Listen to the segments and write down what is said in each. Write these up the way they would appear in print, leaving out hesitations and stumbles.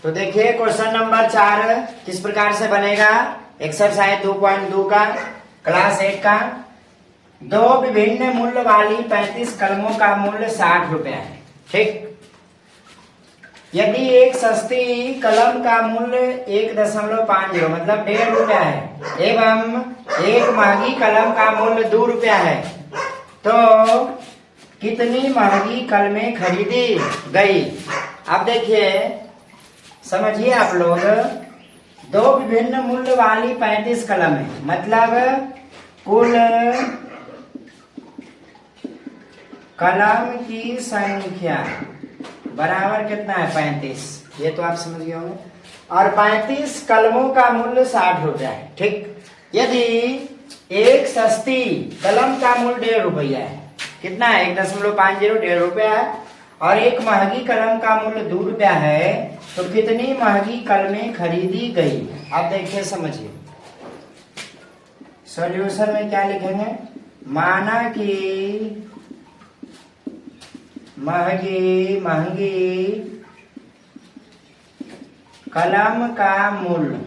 तो देखिए question number 4 किस प्रकार से बनेगा। एक्सरसाइज 2.2 का क्लास 8 का। दो विभिन्न मूल्य वाली 35 कलमों का मूल्य 60 रुपया है। ठीक। यदि एक सस्ती कलम का मूल्य 1.50 मतलब 1.5 रुपया है एवं एक महंगी कलम का मूल्य 2 रुपया है तो कितनी महंगी कलमें खरीदी गई। अब देखिए समझिए आप लोग, दो विभिन्न मूल्य वाली 35 कलम है मतलब कुल कलम की संख्या बराबर कितना है 35। ये तो आप समझ गए होंगे। और 35 कलमों का मूल्य 60 रुपया है। ठीक। यदि एक सस्ती कलम का मूल्य 1.5 रुपया है, कितना है 1.50 1.5 रुपया है, और एक महंगी कलम का मूल्य 2 रुपया है तो कितनी महंगी कलमें खरीदी गई। अब देखिए समझिए, सॉल्यूशन में क्या लिखेंगे। माना कि महंगी कलम का मूल्य,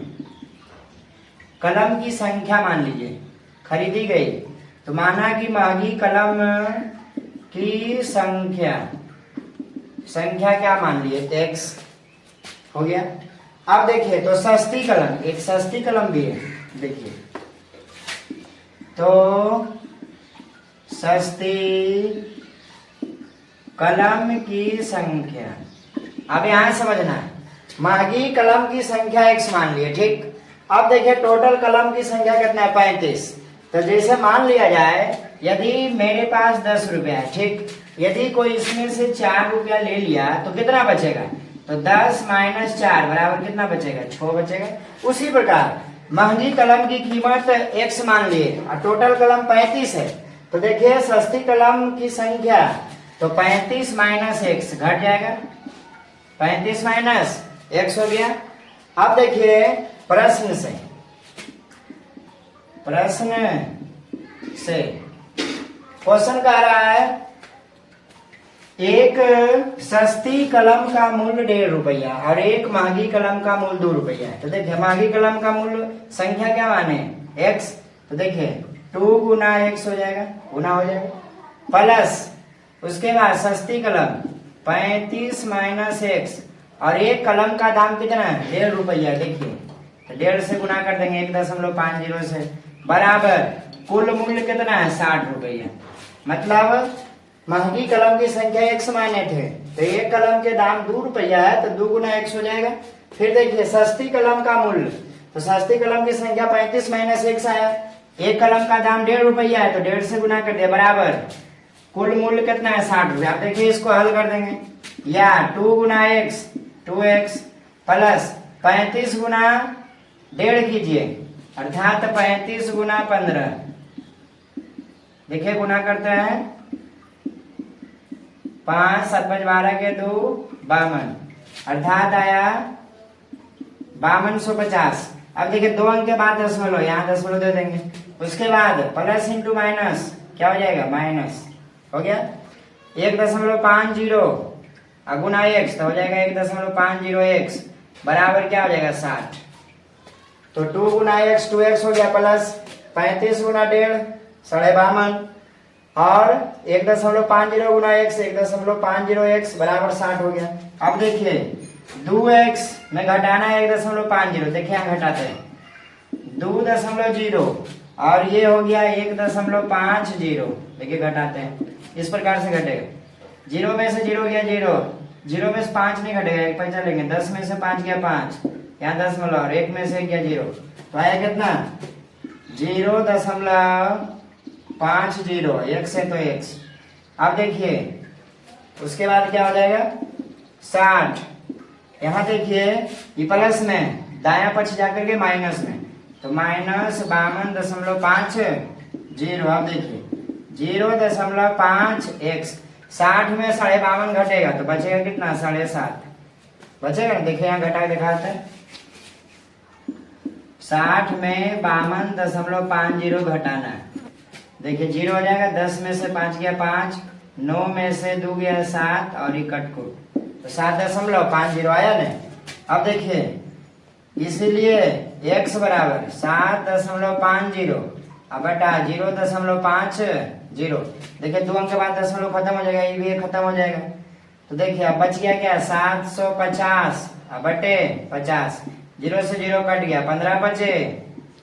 कलम की संख्या मान लीजिए खरीदी गई, तो माना कि महंगी कलम की संख्या क्या मान लिए x हो गया। अब देखिए तो सस्ती कलम, एक सस्ती कलम भी है। देखिए तो सस्ती कलम की संख्या, अब यहां समझना है, महंगी कलम की संख्या x मान लिए। ठीक। अब देखिए टोटल कलम की संख्या कितना है 35। तो जैसे मान लिया जाए यदि मेरे पास 10 रुपया है, ठीक, यदि कोई इसमें से 4 रुपया ले लिया तो कितना बचेगा, तो 10 - 4 बराबर कितना बचेगा 6 बचेगा। उसी प्रकार महंगी कलम की कीमत x मान लिए और टोटल कलम 35 है, तो देखिए सस्ती कलम की संख्या तो 35 - x घट जाएगा, 35 - x हो गया। अब देखिए प्रश्न से क्वेश्चन कह रहा है एक सस्ती कलम का मूल्य 1.5 रुपया और एक महंगी कलम का मूल्य 2 रुपया है। तो देखिए महंगी कलम का मूल्य संख्या क्या माने x, तो देखिए 2 गुना x हो जाएगा, गुना हो जाएगा, प्लस उसके बाद सस्ती कलम 35 - x और एक कलम का दाम कितना है 1.5 रुपया। देखिए 1.5 से गुना कर देंगे 1.50 से, बराबर कुल मूल्य कितना है 60 रुपया। मतलब महंगी कलम की संख्या x माने थे तो एक कलम के दाम 2 रुपया है तो 2 गुना x हो जाएगा। फिर देखिए सस्ती कलम का मूल्य, तो सस्ती कलम की संख्या 35 - x आया, एक कलम का दाम 1.5 रुपया है तो 1.5 से गुना कर दिया, बराबर कुल मूल्य कितना है 60 रुपया। आप देखिए इसको हल कर देंगे, या 2 गुना x 2x प्लस 35 गुना 1.5 कीजिए अर्थात 35 गुना 15। देखिए गुना करते हैं 5 7 5 12 के 2 52 अर्थात आया 5250। अब देखिए 2 अंक के बाद दशमलव, यहाँ दशमलव दे देंगे, उसके बाद प्लस इंटू माइनस क्या हो जाएगा माइनस हो गया 1.50 गुना x तो हो जाएगा 1.50x बराबर क्या हो जाएगा 60। तो 2 गुना x 2x हो गया, प्लस 35 गुना 1.5 52 और 1.50 गुना x 1.50x बराबर 60 हो गया। अब देखिए 2x में घटाना है 1.50, देखिए यहाँ घटाते हैं 2.0 और ये हो गया 1.50, देखिए घटाते हैं इस प्रकार से घटेगा। 0 में से 0 गया 0 में से 5 नहीं घटेगा, एक पैसा लेंगे, 10 में से 5 गया 5, यहाँ दशमलव और 1 में से गया 0 तो आया कितना 0.50, x है तो x। अब देखिए उसके बाद क्या हो जाएगा 60, यहाँ देखिए ये प्लस में दाया पक्ष जाकर के माइनस में तो -52.50। अब देखिए 0.5x 60 में 52.5 घटेगा तो बचेगा कितना 7.5 बचेगा ना। देखिए यहाँ घटा दिखाते हैं 60 में 52.50 घटाना है, देखिए 0 हो जाएगा, 10 में से 5 गया 5, 9 में से 2 गया 7 और ये कट को तो 7.50 आया ना। अब देखिए, इसीलिए x बराबर 7.50 अब बटा 0.50। देखिए 2 अंक के बाद दशमलव खत्म हो जाएगा, ये भी खत्म हो जाएगा। तो देखिए अब बच गया क्या, 750 अब बटे 50, 0 से 0 कट गया, 15 बचे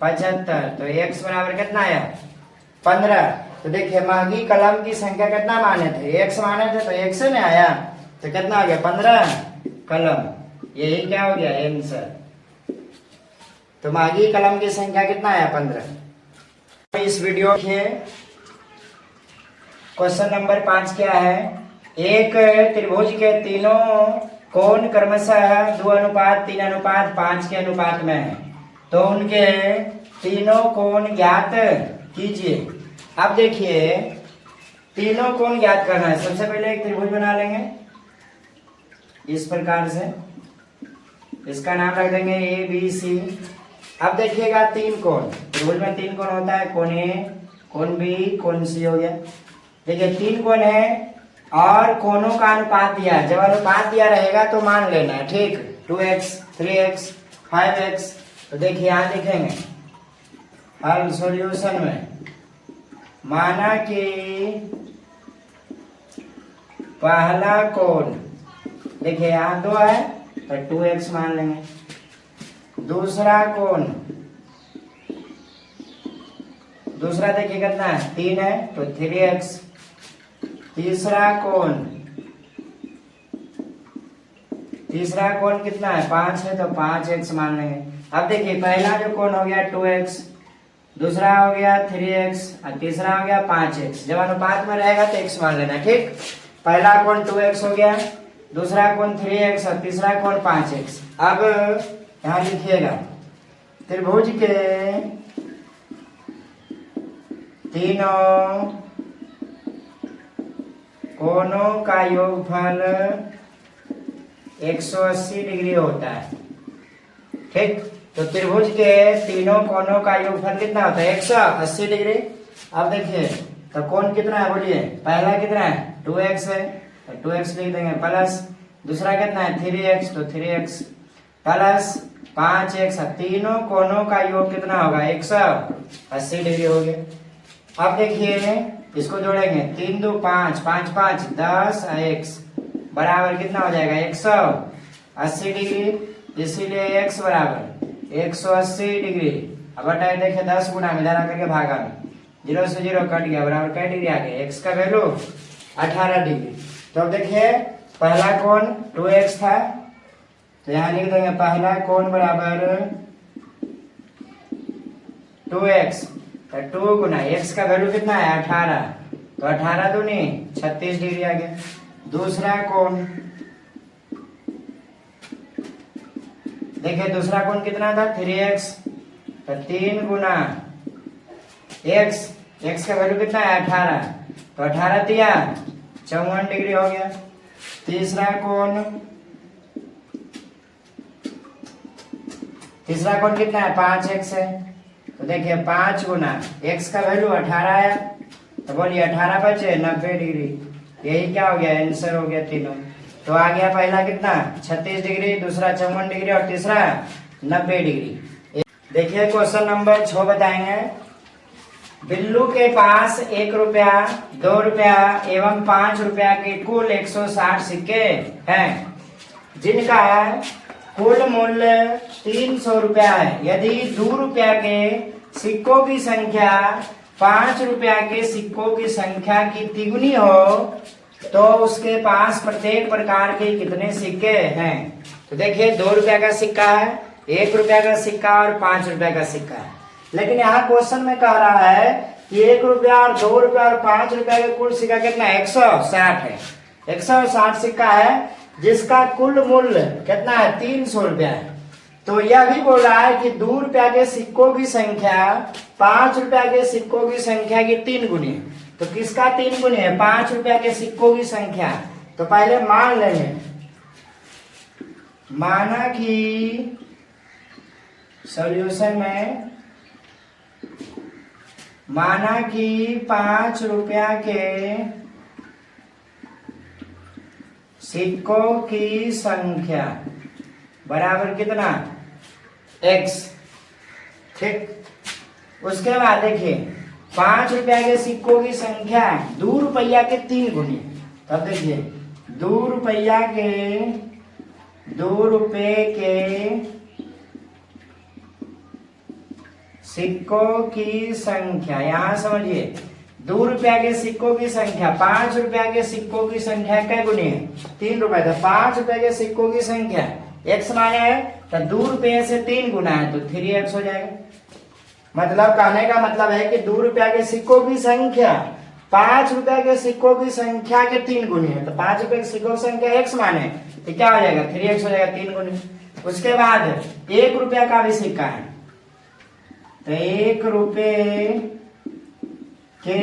75। तो x बराबर कितना आया, 15। तो देखिए महंगी कलम की संख्या कितना माने थे, x माने थे, तो x से नहीं आया, तो कितना आ गया, 15 कलम। यही क्या हो गया आंसर। तो महंगी कलम की संख्या कितना आया, 15। इस वीडियो के क्वेश्चन नंबर 5 क्या है, एक त्रिभुज के तीनों कोण क्रमशः 2:3:5 के अनुपात में है, तो उनके तीनों कोण ज्ञात कीजिए। अब देखिए तीनों कोण ज्ञात करना है। सबसे पहले एक त्रिभुज बना लेंगे इस प्रकार से, इसका नाम रख देंगे ए बी सी। अब देखिएगा 3 कोण, त्रिभुज में 3 कोण होता है, कोण ए, कोण बी, कोण सी हो गया। देखिए 3 कोण है और कोणों का अनुपात दिया है। जब अनुपात दिया रहेगा तो मान लेना है, ठीक, 2x 3x 5x। तो देखिए यहां लिखेंगे हल सॉल्यूशन में, माना कि पहला कोण, देखिए यहां 2 है तो 2x मान लेंगे। दूसरा कोण, दूसरा देखिए कितना है, 3 है तो 3x। तीसरा कोण, तीसरा कोण कितना है, 5 है तो 5x मान लेंगे। अब देखिए पहला जो कोण हो गया 2x, दूसरा हो गया 3x और तीसरा हो गया 5x। जब अनुपात में रहेगा तो x मान लेना, ठीक। पहला कोण 2x हो गया, दूसरा कोण 3x और तीसरा कोण 5x। अब यहां लिखिएगा त्रिभुज के तीनों कोणों का योगफल 180 डिग्री होता है, ठीक। तो त्रिभुज के तीनों कोणों का योगफल कितना होता है, 180 डिग्री। अब देखिए तो कोण कितना है बोलिए, पहला कितना है 2x है तो 2x लिख देंगे, प्लस दूसरा कितना है 3x तो 3x, प्लस 5x। तीनों कोणों का योग कितना होगा, 180 डिग्री हो गया। अब देखिए इसको जोड़ेंगे, 3 2 5 5 5 10 x बराबर कितना हो जाएगा, 180 डिग्री। इसीलिए x बराबर 180 डिग्री। अब हटाए देखिए 10 गुना में इधर आकर के भागा में, 0 से 0 कट गया, बराबर क्या डिग्री आ गया, x का वैल्यू 18 डिग्री। तो अब देखिए पहला कोण 2x था, तो यहां लिख देंगे पहला कोण बराबर 2x, तो 2 गुना x का वैल्यू कितना है 18, तो 18 दूनी 36 डिग्री आ गया। दूसरा कोण देखिए, दूसरा कोण कितना था 3x, तो 3 गुना x का वैल्यू कितना है 18, तो 18 दिया 54 डिग्री हो गया। तीसरा कोण कितना है 5x है, तो देखिए 5 गुना x का वैल्यू 18 है, तो बोलिए 18 बचे 90 डिग्री। यही क्या हो गया, आंसर हो गया तीनों। तो आ गया पहला कितना 36 डिग्री, दूसरा 54 डिग्री और तीसरा 90 डिग्री। देखिए क्वेश्चन नंबर 6 बताएंगे, बिल्लू के पास 1 रुपया 2 रुपया एवं 5 रुपया के कुल 160 सिक्के हैं, जिनका कुल मूल्य 300 रुपया है। यदि 2 रुपया के सिक्कों की संख्या 5 रुपया के सिक्कों की संख्या की तिगुनी हो, तो उसके पास प्रत्येक प्रकार के कितने सिक्के हैं। तो देखिए 2 रुपया का सिक्का है, 1 रुपया का सिक्का और 5 रुपया का सिक्का है। लेकिन यहाँ क्वेश्चन में कह रहा है कि 1 रुपया और 2 रुपया और 5 रुपया का कुल सिक्का कितना है, 160 है। 160 सिक्का है जिसका कुल मूल्य कितना है, 300 रुपया है। तो यह भी बोल रहा है कि 2 रुपया के सिक्कों की संख्या 5 रुपया के सिक्कों की संख्या की 3 गुनी है। तो किसका 3 गुनी है, 5 रुपया के सिक्कों की संख्या। तो पहले मान लेंगे, माना कि सॉल्यूशन में, माना कि 5 रुपया के सिक्कों की संख्या बराबर कितना x। ठीक। उसके बाद देखिए 5 रुपया के सिक्कों की संख्या 2 रुपया के 3 गुनी। तब देखिए 2 रुपया के 2 रुपए के सिक्कों की संख्या, यहां समझिए 2 रुपया के सिक्कों की संख्या 5 रुपया के सिक्कों की संख्या कै गुनी है 3 रुपए। तो 5 रुपए के सिक्कों की संख्या x माने है तो 2 रुपये से 3 गुना है तो 3x हो जाएगा। मतलब कहने का मतलब है कि 2 रुपया के सिक्कों की संख्या 5 रुपया के सिक्कों की संख्या के 3 गुनी है। तो 5 रुपए के सिक्कों की संख्या x माने तो क्या हो जाएगा 3x हो जाएगा 3 गुनी। उसके बाद 1 रुपया का भी सिक्का है तो 1 रुपये के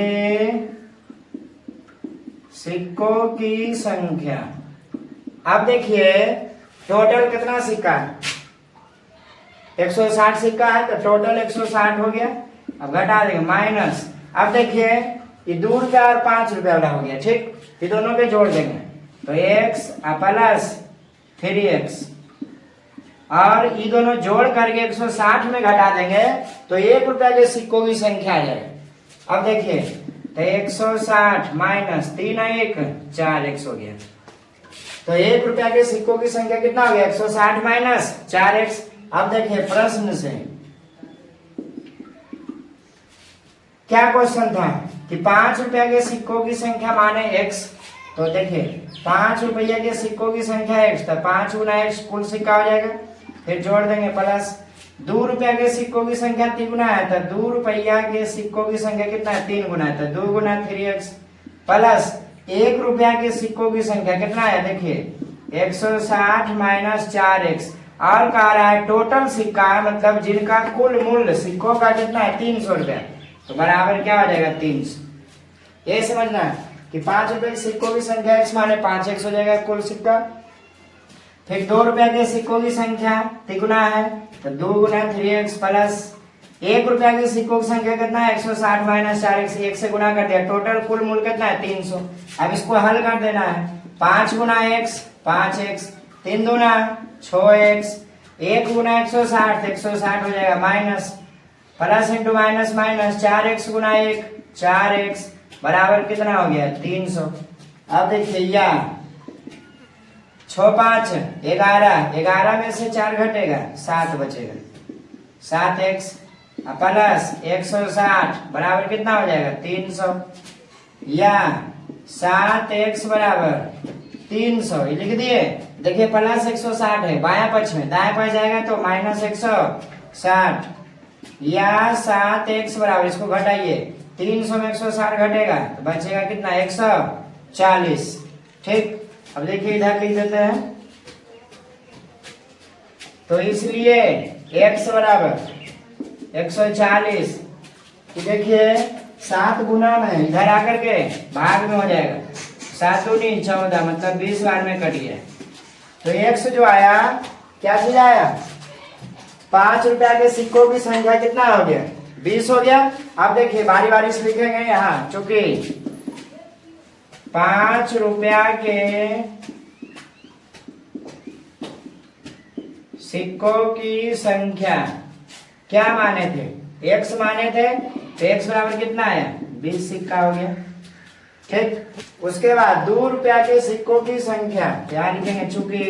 सिक्कों की संख्या। अब देखिए टोटल कितना सिक्का है 160 सिक्का है तो टोटल 160 हो गया। अब घटा देंगे माइनस। अब देखिए ये 2 रुपया और 5 रुपया वाला हो गया। ठीक, ये दोनों के जोड़ देंगे तो x प्लस 3x और ये दोनों जोड़ करके 160 में घटा देंगे तो 1 रुपया के सिक्कों की संख्या आ जाएगी। अब देखिए तो 160 माइनस 3 1 4x हो गया। तो 1 रुपया के सिक्कों की संख्या कितना हो गया 160 माइनस 4x। अब देखिए प्रश्न से क्या क्वेश्चन था कि 5 रुपया के सिक्कों की संख्या माने x। तो देखिए 5 रुपया के सिक्कों की संख्या x तो 5 गुना x कुल सिक्का हो जाएगा। फिर जोड़ देंगे प्लस 2 रुपया के सिक्कों की संख्या 3 गुना है तो 2 रुपया के सिक्कों की संख्या कितना है 3 गुना है तो 2 गुना 3x प्लस 1 रुपया के सिक्कों की संख्या कितना है देखिए 160 माइनस 4x और कह रहा है टोटल सिक्का मतलब जिनका कुल मूल्य सिक्कों का कितना है 300 रुपया तो बराबर क्या हो जाएगा 300। ये समझना है कि 5 रुपए के सिक्कों की संख्या x माने 5x हो जाएगा कुल सिक्का। फिर 2 रुपया के सिक्कों की संख्या तिगुना है तो 2 गुना 3x प्लस 1 रुपया के सिक्कों की संख्या कितना है 160 माइनस 4x 1 से गुना कर दिया टोटल कुल मूल्य कितना है 300। अब इसको हल कर देना है 5 गुना x 5x 3 दूना 6x 1 गुना 160 160 हो जाएगा minus plus into minus minus 4x गुना 1 4x बराबर कितना हो गया 300। अब देखिए या 6 5 11 11 में से 4 घटेगा 7 बचेगा 7x प्लस 160 बराबर कितना हो जाएगा 300 या 7x बराबर 300 ये लिख दिए। देखिए प्लस 160 है बायां पक्ष में दाएं पक्ष जाएगा तो माइनस 160 या 7x बराबर इसको घटाइए 300 में 160 घटेगा तो बचेगा कितना 140। ठीक, अब देखिए इधर लिख देते हैं तो इसलिए x बराबर 140 देखिए 7 गुना में इधर आकर के भाग में हो जाएगा 7 दूनी 14 मतलब 20 बार में कट गया तो x जो आया क्या चीज आया 5 रुपया के सिक्कों की संख्या कितना हो गया 20 हो गया। अब देखिए बारी बारी से लिखेंगे यहाँ चूंकि 5 रुपया के सिक्कों की संख्या क्या माने थे x माने थे तो x बराबर कितना आया 20 सिक्का हो गया। ठीक, उसके बाद 2 रुपया के सिक्कों की संख्या क्या लिखेंगे चूंकि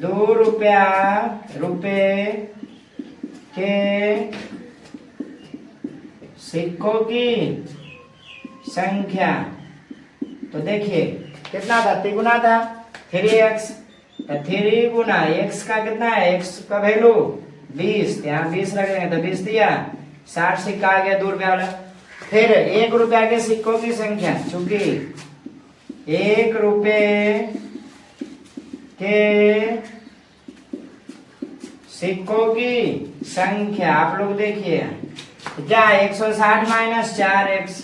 2 रुपये के सिक्कों की संख्या तो देखिए कितना था तिगुना था 3x तो 3 गुना x का कितना है x का वैल्यू 20 यहाँ 20 रख देंगे तो 20 दिया 60 सिक्का आ गया 2 रुपया वाला। फिर 1 रुपया के सिक्कों की संख्या चूंकि 1 रुपये के सिक्कों की संख्या आप लोग देखिए क्या 160 माइनस 4x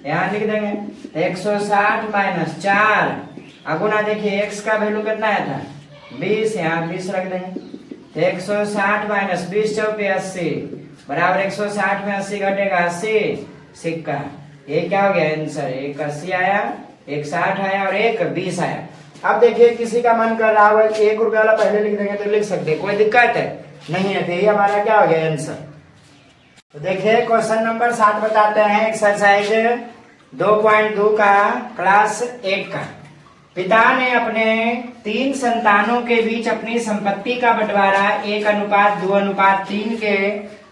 यहाँ लिख देंगे तो 160 माइनस 4 अगुना देखिए x का वैल्यू कितना आया था 20 यहाँ 20 रख देंगे तो 160 माइनस 20 चौके 80 बराबर 160 में 80 घटेगा 80 सिक्का। ये क्या हो गया आंसर एक 80 आया एक 60 आया और एक 20 आया। अब देखिए किसी का मन कर रहा हो 1 रुपया वाला पहले लिख देंगे तो लिख सकते, कोई दिक्कत है नहीं है। तो ये हमारा क्या हो गया आंसर। तो देखिए क्वेश्चन नंबर 7 बताते हैं, एक्सरसाइज 2.2 का क्लास 8 का। पिता ने अपने 3 संतानों के बीच अपनी संपत्ति का बंटवारा 1:2:3 के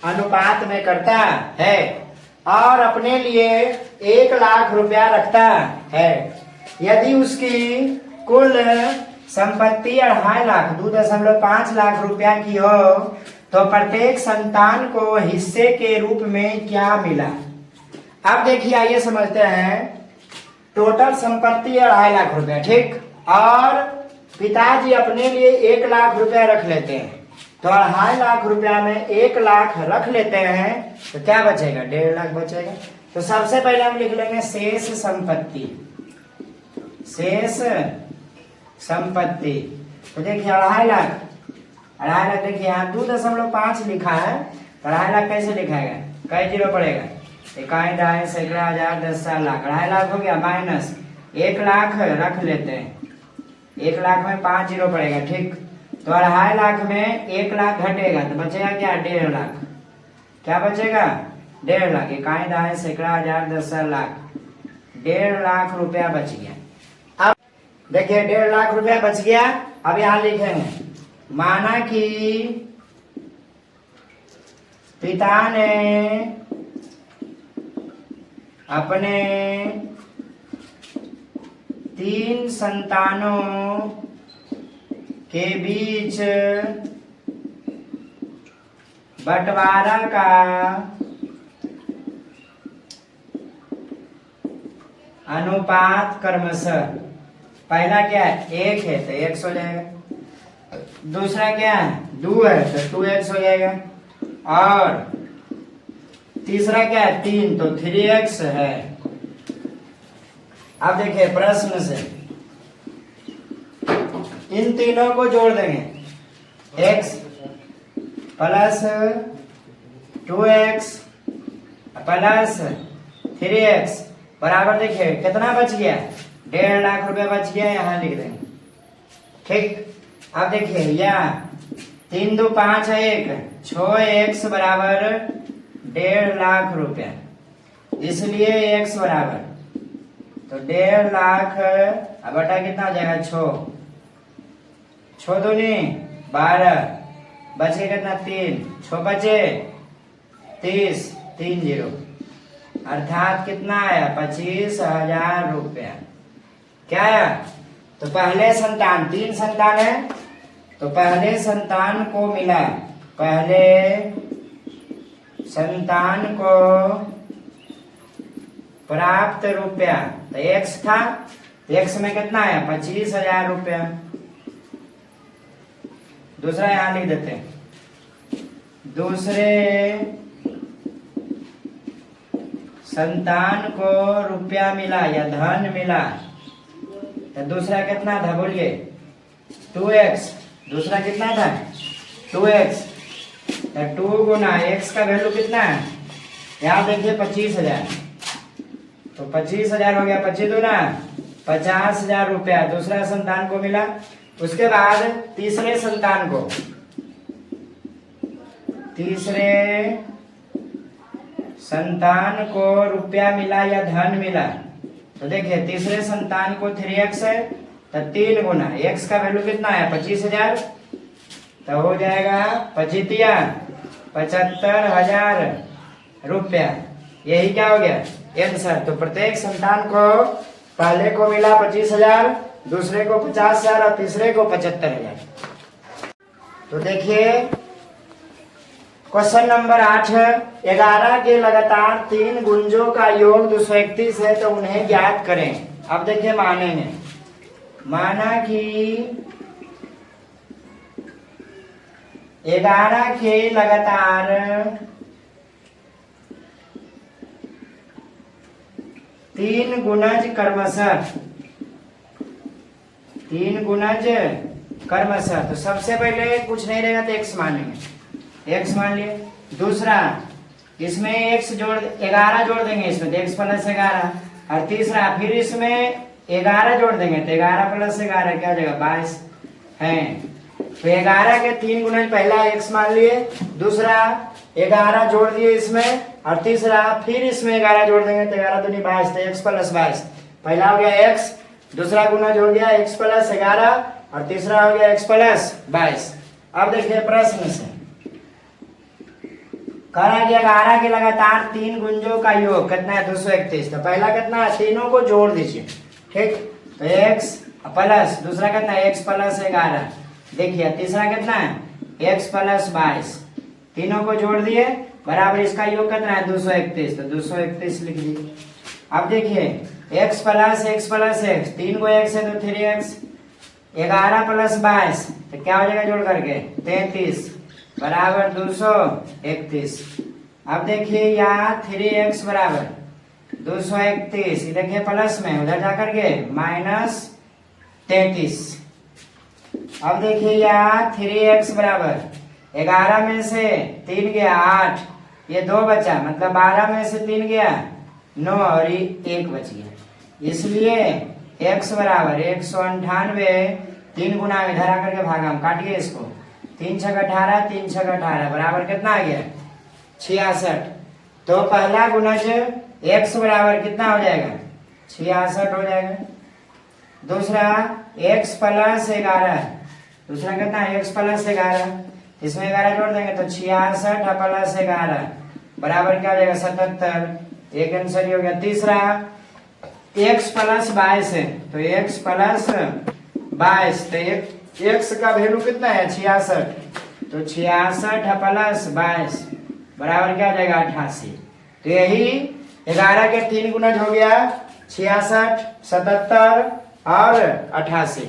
अनुपात में करता है और अपने लिए 1 लाख रुपया रखता है। यदि उसकी कुल संपत्ति 2.5 लाख 2.5 लाख रुपया की हो तो प्रत्येक संतान को हिस्से के रूप में क्या मिला। अब देखिए आइए समझते हैं। टोटल संपत्ति 2.5 लाख रुपया, ठीक, और पिताजी अपने लिए 1 लाख रुपया रख लेते हैं। तो 2.5 लाख रुपया में 1 लाख रख लेते हैं तो क्या बचेगा, 1.5 लाख बचेगा। तो सबसे पहले हम लिख लेंगे शेष संपत्ति, शेष संपत्ति। तो देखिए 2.5 लाख, 2.5 लाख देखिए यहाँ 2.5 लिखा है, तो 2.5 लाख कैसे लिखाएगा, कई जीरो पड़ेगा, 1 ढाई सैकड़ा हजार 10 लाख, 2.5 लाख हो गया माइनस 1 लाख रख लेते हैं, 1 लाख में 5 जीरो पड़ेगा, ठीक। तो 2.5 लाख में 1 लाख घटेगा तो बचेगा क्या, 1.5 लाख। क्या बचेगा, 1.5 लाख, 1 ढाई सैकड़ा हजार 10 लाख, 1.5 लाख रुपया बच गया। अब देखिए 1.5 लाख रुपया बच गया। अब यहाँ लिखेंगे माना कि पिता ने अपने 3 संतानों के बीच बंटवारा का अनुपात क्रमशः, पहला क्या है 1 है तो 1 हो जाएगा, दूसरा क्या है 2 है तो 2x हो जाएगा, और तीसरा क्या है 3 तो 3x है। अब देखिए प्रश्न से इन तीनों को जोड़ देंगे, x plus 2x plus 3x बराबर, देखिए कितना बच गया, 1.5 लाख रुपया बच गया, यहाँ लिख देंगे, ठीक। अब देखिए यहाँ 3 2 5 है 1, 6x बराबर 1.5 लाख रुपया, इसलिए x बराबर तो 1.5 लाख, अब बटा कितना हो जाएगा 6 दूनी 12, बचे कितना 3, 6 बचे 30, 3 जीरो, अर्थात कितना आया 25,000 रुपया। क्या आया, तो पहले संतान 3 संतान है तो पहले संतान को मिला, पहले संतान को प्राप्त रुपया, तो x था, x में कितना आया 25,000 रुपया। दूसरा यहां लिख देते हैं, दूसरे संतान को रुपया मिला या धन मिला, तो दूसरा कितना था बोलिए 2x, दूसरा कितना था 2x, तो 2 गुना x का वैल्यू कितना है, यहाँ देखिए 25,000, तो 25,000 हो गया, 25 दूना 50,000 रुपया दूसरा संतान को मिला। उसके बाद तीसरे संतान को, तीसरे संतान को रुपया मिला या धन मिला, तो देखिए तीसरे संतान को 3x है तो 3 गुना x का वैल्यू कितना है 25,000, तो हो जाएगा 75,000 रुपया। यही क्या हो गया आंसर। तो प्रत्येक संतान को पहले को मिला 25,000, दूसरे को 50,000 और तीसरे को 75,000। तो देखिए क्वेश्चन नंबर 8 है, 11 के लगातार 3 गुंजों का योग 231 है तो उन्हें ज्ञात करें। अब देखिए मानेंगे, माना कि 11 के लगातार 3 गुणज क्रमशः, 3 गुणज क्रमशः, तो सबसे पहले कुछ नहीं रहेगा तो x मानेंगे, x मान लिए। दूसरा इसमें x जोड़ 11 जोड़ देंगे इसमें, तो x प्लस 11, और तीसरा फिर इसमें 11 जोड़ देंगे तो 11 प्लस 11 क्या हो जाएगा 22 है। तो 11 के 3 गुना पहला x मान लिए, दूसरा 11 जोड़ दिए इसमें, और तीसरा फिर इसमें 11 जोड़ देंगे तो 11 दूनी 22 तो x प्लस 22। पहला हो गया x, दूसरा गुना जोड़ दिया x प्लस 11 और तीसरा हो गया x प्लस 22। अब देखिए प्रश्न से करा कि 11 के लगातार 3 गुंजों का योग कितना है 231। तो पहला कितना है, तीनों को जोड़ दीजिए, ठीक। तो x प्लस दूसरा कितना है x प्लस 11, देखिए तीसरा कितना है x प्लस 22, तीनों को जोड़ दिए बराबर इसका योग कितना है 231। तो 231 लिख दिए। अब देखिए x प्लस x, 3 को x है तो 3x, 11 प्लस 22 तो क्या हो जाएगा जोड़ करके 33 बराबर 231। अब देखिए यहाँ 3x बराबर 231, देखिए प्लस में उधर जाकर के माइनस 33। अब देखिए यहाँ 3x बराबर 11 में से 3 गया 8, ये 2 बचा, मतलब 12 में से 3 गया 9 और ये 1 बच गया। इसलिए x बराबर 198, 3 गुना इधर आकर के भागा, हम काटिए इसको, 3 छक 18, 3 छक 18 बराबर कितना आ गया 66। तो पहला गुणज x बराबर कितना हो जाएगा 66 हो जाएगा। दूसरा x प्लस 11, दूसरा कितना है x प्लस 11, इसमें 11 जोड़ देंगे तो 66 प्लस 11 बराबर क्या हो जाएगा 77, एक आंसर हो गया। तीसरा x प्लस 22 है तो x प्लस 22, तो x का वैल्यू कितना है 66, तो 66 प्लस 22 बराबर क्या हो जाएगा 88। तो यही 11 के 3 गुना हो गया 66, 77 और 88।